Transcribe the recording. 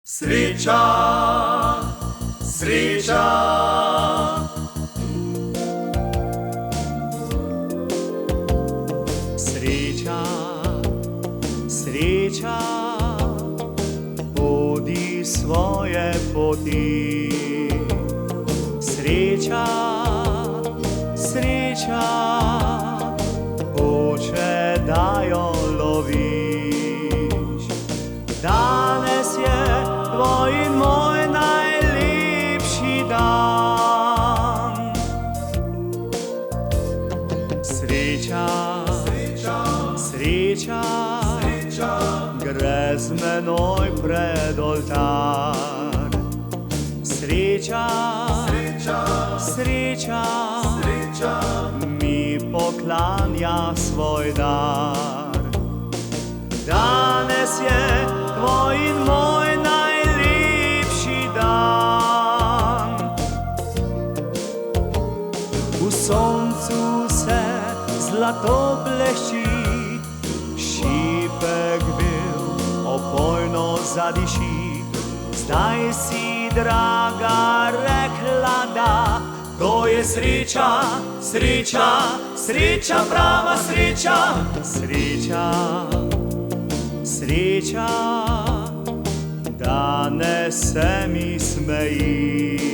Sreća, sreća. Sreća, sreća, podi svoje poti. Sreća, sreća, hoče da jo loviš. Danes je tvoj in moj najlepši dan. Sreća, sreća, gre z menoj pred oltar. Sreća, sreća, mi poklanja svoj dar. Danes je tvoj in moj najlepši dan. V soncu se zlato blešči, šipek bil opojno zadiši. Zdaj si, draga, rekla da to je sreča, sreča, sreča, prava sreča. Sreča, sreča, danes se mi smeji.